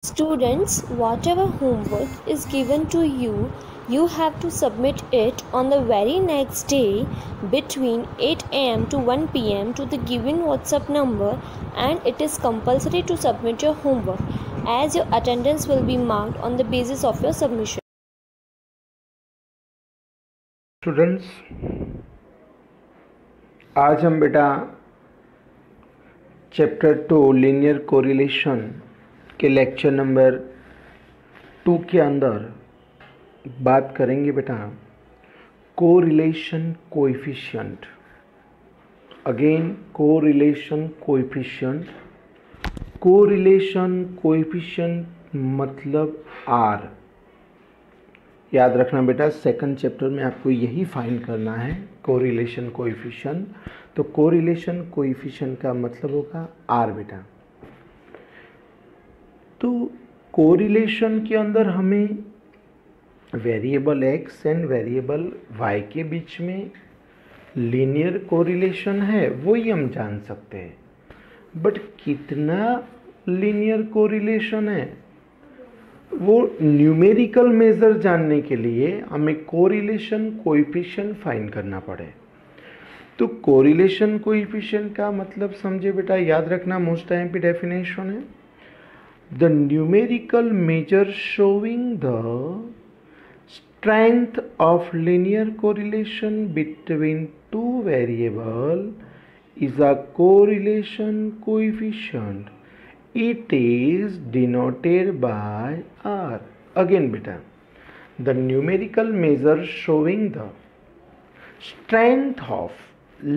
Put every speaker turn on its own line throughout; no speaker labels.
Students, whatever homework is given to you, you have to submit it on the very next day between 8 am to 1 pm to the given WhatsApp number, and it is compulsory to submit your homework as your attendance will be marked on the basis of your submission.
Students, आज हम बेटा chapter 2 linear correlation के lecture number 2 के अंदर बात करेंगे बेटा correlation coefficient. Again correlation coefficient. Correlation coefficient मतलब आर। याद रखना बेटा, सेकंड चैप्टर में आपको यही फाइंड करना है, कोरिलेशन कोएफिशिएंट। तो कोरिलेशन कोएफिशिएंट का मतलब होगा आर बेटा। तो कोरिलेशन के अंदर हमें variable X and variable Y के बीच में लीनियर कोरिलेशन है, वो ही हम जान सकते हैं। बट कितना लीनियर कोरिलेशन है, वो न्यूमेरिकल मेजर जानने के लिए हमें कोरिलेशन कोएफिशिएंट फाइंड करना पड़े। तो कोरिलेशन कोएफिशिएंट का मतलब समझे बेटा, याद रखना, मोस्ट टाइम पे डेफिनेशन है the numerical measure showing the strength of linear correlation between two variable is a correlation coefficient. It is denoted by R. Again beta, the numerical measure showing the strength of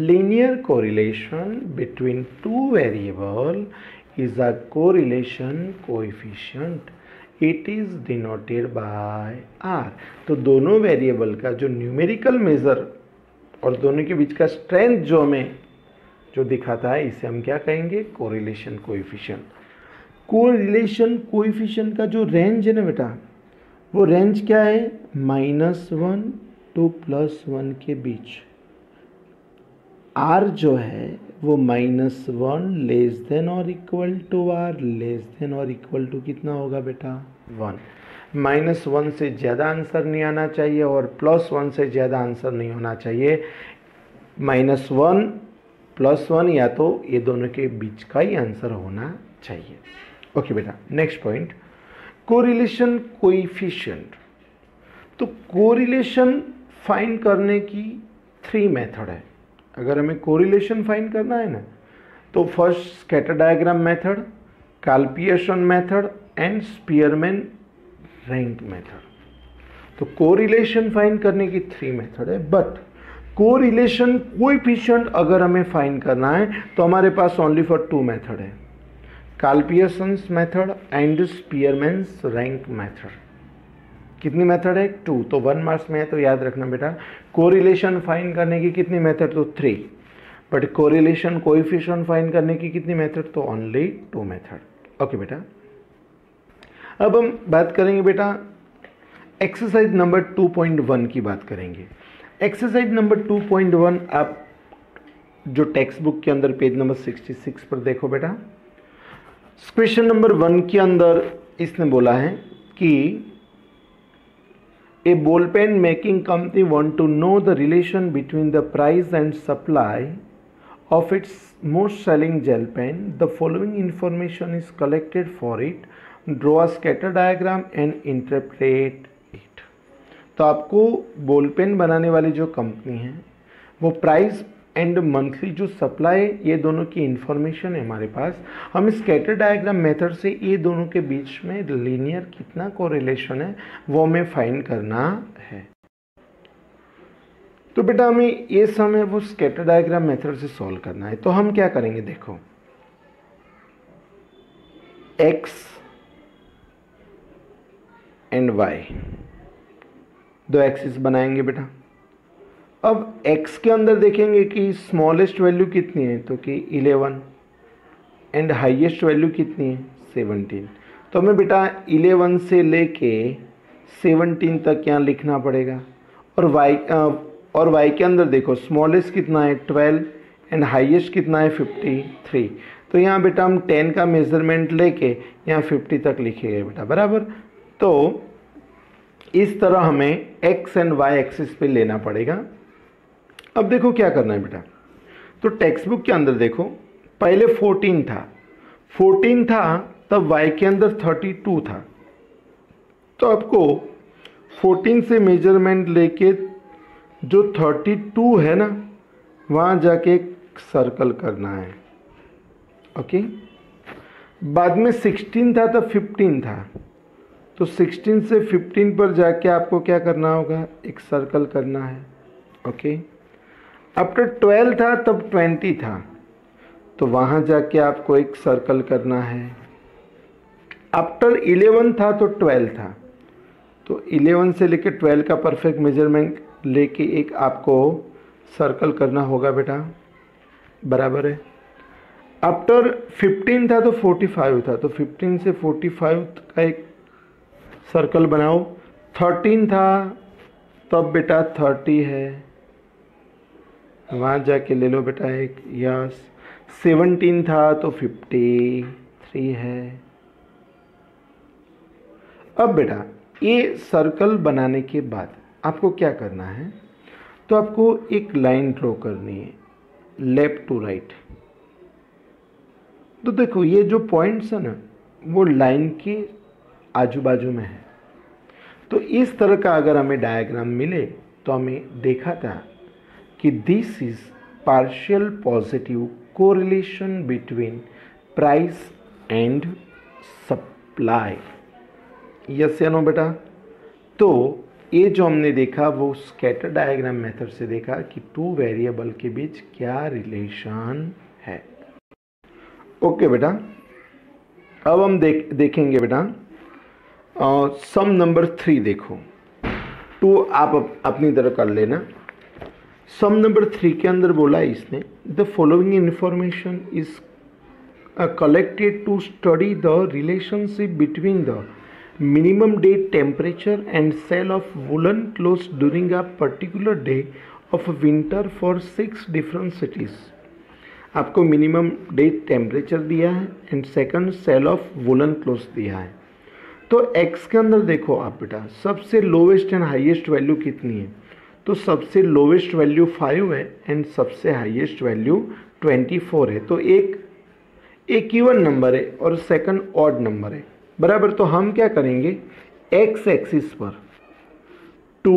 linear correlation between two variable is a correlation coefficient. It is denoted by R. तो दोनों variable का जो numerical major और दोनों के बीच का strength जो हमें जो दिखाता है, इसे हम क्या कहेंगे, कोरिलेशन कोएफिशिएंट। कोरिलेशन कोएफिशिएंट का जो रेंज है ना बेटा, वो रेंज क्या है, -1 to +1 के बीच। R जो है वो -1 लेस देन और equal to R less than और इक्वल टू कितना होगा बेटा, 1। -1 से ज़्यादा आंसर नहीं आना चाहिए और +1 से ज़्यादा आंसर नहीं होना चाहिए। -1 +1 या तो ये दोनों के बीच का ही आंसर होना चाहिए। ओके बेटा, नेक्स्ट पॉइंट, कोरिलेशन कोएफिशिएंट। तो कोरिलेशन फाइंड करने की 3 मेथड है। अगर हमें कोरिलेशन फाइंड करना है ना, तो first scatter diagram method, Karl Pearson method and Spearman rank method. तो कोरिलेशन फाइंड करने की 3 मेथड है, बट कोरिलेशन कोएफिशिएंट अगर हमें फाइंड करना है तो हमारे पास ओनली फॉर 2 मेथड है, Karl Pearson's method and Spearman's rank method. कितनी मेथड है, 2। तो 1 मार्क्स में है, तो याद रखना बेटा, कोरिलेशन फाइंड करने की कितनी मेथड, तो 3। बट कोरिलेशन कोएफिशिएंट फाइंड करने की कितनी मेथड, तो ओनली 2 मेथड। ओके बेटा, अब हम बात करेंगे बेटा एक्सरसाइज नंबर 2.1 की बात करेंगे। एक्सरसाइज नंबर 2.1 आप जो टेक्स्ट बुक के अंदर पेज नंबर 66 पर देखो बेटा। क्वेश्चन नंबर 1 के अंदर इसने बोला है कि a ball pen making company want to know the relation between the price and supply of its most selling gel pen. The following information is collected for it. Draw a scatter diagram and interpret it. तो आपको ball pen बनाने वाली जो company है, वो price and monthly जो supply, ये दोनों की इंफॉर्मेशन है हमारे पास। हम स्कैटर डायग्राम मेथड से ये दोनों के बीच में लीनियर कितना कोरिलेशन है वो हमें फाइंड करना है। तो बेटा हमें ये सम है वो स्कैटर डायग्राम मेथड से सॉल्व करना है। तो हम क्या करेंगे, देखो एक्स एंड वाई दो एक्सिस बनाएंगे बेटा। अब x के अंदर देखेंगे कि स्मॉलेस्ट वैल्यू कितनी है, तो कि 11 एंड हाईएस्ट वैल्यू कितनी है, 17। तो हमें बेटा 11 से लेके 17 तक यहाँ लिखना पड़ेगा। और y के अंदर देखो स्मॉलेस्ट कितना है 12 एंड हाईएस्ट कितना है 53। तो यहाँ बेटा हम 10 का मेजरमेंट लेके यहाँ 50 तक लिखेंगे बेटा, बराबर। तो इस तरह हमें x एंड y एक्सिस पे लेना पड़ेगा। अब देखो क्या करना है बेटा, तो टेक्स्ट बुक के अंदर देखो पहले 14 था तब y के अंदर 32 था, तो आपको 14 से मेजरमेंट लेके जो 32 है ना वहाँ जाके एक सर्कल करना है, ओके। बाद में 16 था तब 15 था, तो 16 से 15 पर जाके आपको क्या करना होगा, एक सर्कल करना है, ओके। आफ्टर 12 था तब 20 था, तो वहाँ जाके आपको एक सर्कल करना है। आफ्टर 11 था तो 12 था, तो 11 से लेके 12 का परफेक्ट मेजरमेंट लेके एक आपको सर्कल करना होगा बेटा, बराबर है। आफ्टर 15 था तो 45 था, तो 15 से 45 का एक सर्कल बनाओ। 13 था तब बेटा 30 है, वहाँ जाके ले लो बेटा एक, यस। 17 था तो 53 है। अब बेटा ये सर्कल बनाने के बाद आपको क्या करना है, तो आपको एक लाइन ड्रॉ करनी है लेफ्ट टू राइट। तो देखो ये जो पॉइंट्स है ना वो लाइन के आजू बाजू में है, तो इस तरह का अगर हमें डायग्राम मिले तो हमें देखा था कि this is partial positive correlation between price and supply, yes या नो बेटा। तो ये जो हमने देखा वो स्कैटर डायग्राम मेथड से देखा कि टू वेरिएबल के बीच क्या रिलेशन है, ओके बेटा। अब हम देखेंगे बेटा सम नंबर 3 देखो, 2 आप अपनी तरह कर लेना। सम नंबर 3 के अंदर बोला है इसने, the following information is collected to study the relationship between the minimum day temperature and sale of woolen clothes during a particular day of winter for 6 different cities। आपको मिनिमम डे टेम्परेचर दिया है and second sale of woollen clothes दिया है। तो x के अंदर देखो आप बेटा सबसे लोवेस्ट एंड हाईएस्ट वैल्यू कितनी है, तो सबसे लोवेस्ट वैल्यू 5 है एंड सबसे हाईएस्ट वैल्यू 24 है। तो एक इवन नंबर है और सेकंड ऑड नंबर है, बराबर। तो हम क्या करेंगे, x एक्सिस पर 2,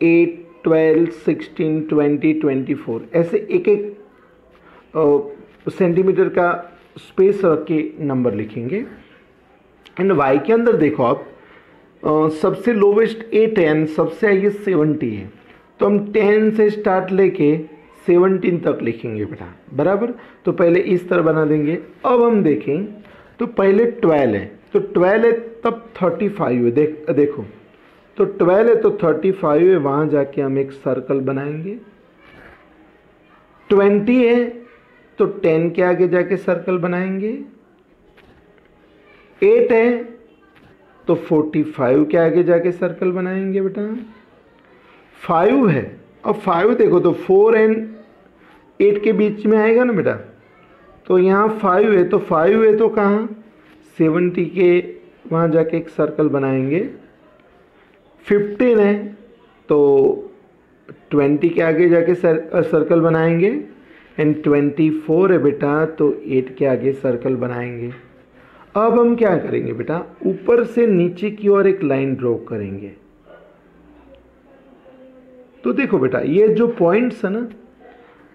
8, 12, 16, 20, 24 ऐसे एक सेंटीमीटर का स्पेस रख के नंबर लिखेंगे। एंड y के अंदर देखो आप सबसे लोवेस्ट 8 है एंड सबसे हाईएस्ट 70 है, तो हम 10 से स्टार्ट लेके 17 तक लिखेंगे बेटा, बराबर। तो पहले इस तरह बना देंगे। अब हम देखें तो पहले 12 है, तो 12 है तब 35 है, देखो तो 12 है तो 35 है, वहाँ जाके हम एक सर्कल बनाएंगे। 20 है तो 10 के आगे जाके सर्कल बनाएंगे। 8 है तो 45 के आगे जाके सर्कल बनाएंगे बेटा। 5 है, अब 5 देखो तो 4 एंड 8 के बीच में आएगा ना बेटा, तो यहाँ 5 है तो 5 है तो कहाँ 70 के वहाँ जाके एक सर्कल बनाएंगे। 15 है तो 20 के आगे जाके सर्कल बनाएंगे एंड 24 है बेटा तो 8 के आगे सर्कल बनाएंगे। अब हम क्या करेंगे बेटा, ऊपर से नीचे की ओर एक लाइन ड्रॉ करेंगे। तो देखो बेटा ये जो पॉइंट्स है ना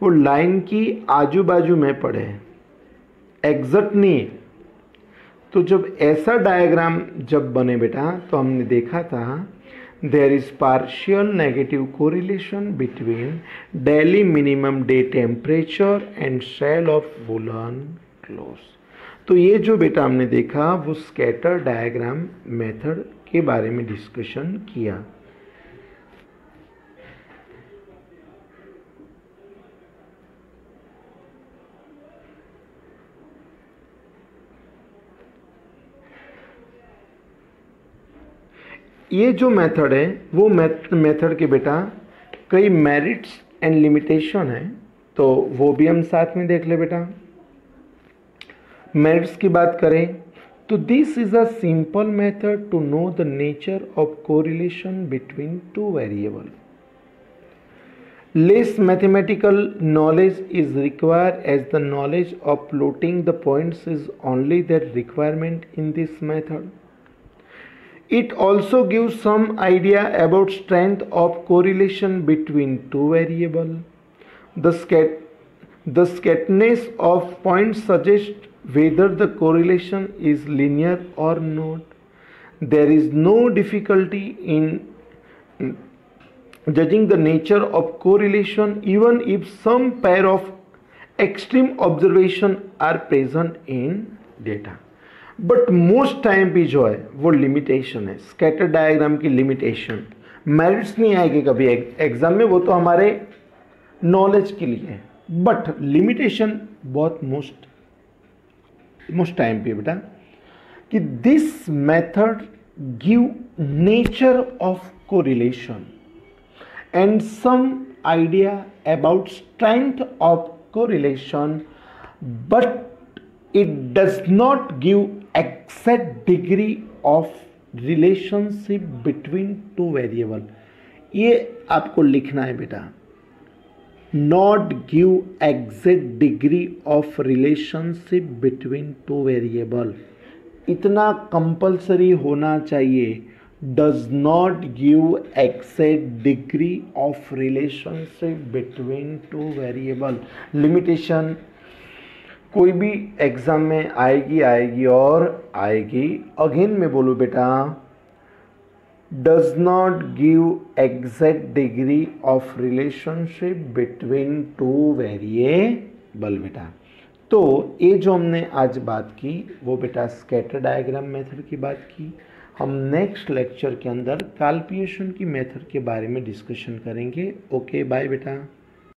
वो लाइन की आजू बाजू में पड़े हैं, एग्जैक्ट नहीं है। तो जब ऐसा डायग्राम जब बने बेटा तो हमने देखा था there is partial negative correlation between daily minimum day temperature and sale of woollen clothes. तो ये जो बेटा हमने देखा वो स्कैटर डायग्राम मेथड के बारे में डिस्कशन किया। ये जो मेथड है वो मेथड के बेटा कई मेरिट्स एंड लिमिटेशन है, तो वो भी हम साथ में देख ले बेटा। मेरिट्स की बात करें तो this is a simple method to know the nature of correlation between two variable. Less mathematical knowledge is required as the knowledge of plotting the points is only their requirement in this method. It also gives some idea about strength of correlation between two variables. The scarceness of points suggests whether the correlation is linear or not. There is no difficulty in judging the nature of correlation even if some pair of extreme observation are present in data. But most time पे जो है वो limitation है, scatter diagram की limitation. Merits नहीं आएगी कभी exam में, वो तो हमारे नॉलेज के लिए है, बट लिमिटेशन बहुत मोस्ट टाइम पे बेटा कि this method give nature of correlation and some idea about strength of correlation, but it does not give exact degree of relationship between two variable. ये आपको लिखना है बेटा, not give exact degree of relationship between two variable. इतना compulsory होना चाहिए. Does not give exact degree of relationship between two variable. Limitation कोई भी एग्जाम में आएगी और आएगी. अगेन मैं बोलूँ बेटा, does not give exact degree of relationship between two variable. बेटा तो ये जो हमने आज बात की वो बेटा स्कैटर डायग्राम मेथड की बात की. हम नेक्स्ट लेक्चर के अंदर कैलकुलेशन की मेथड के बारे में डिस्कशन करेंगे. ओके बाय बेटा.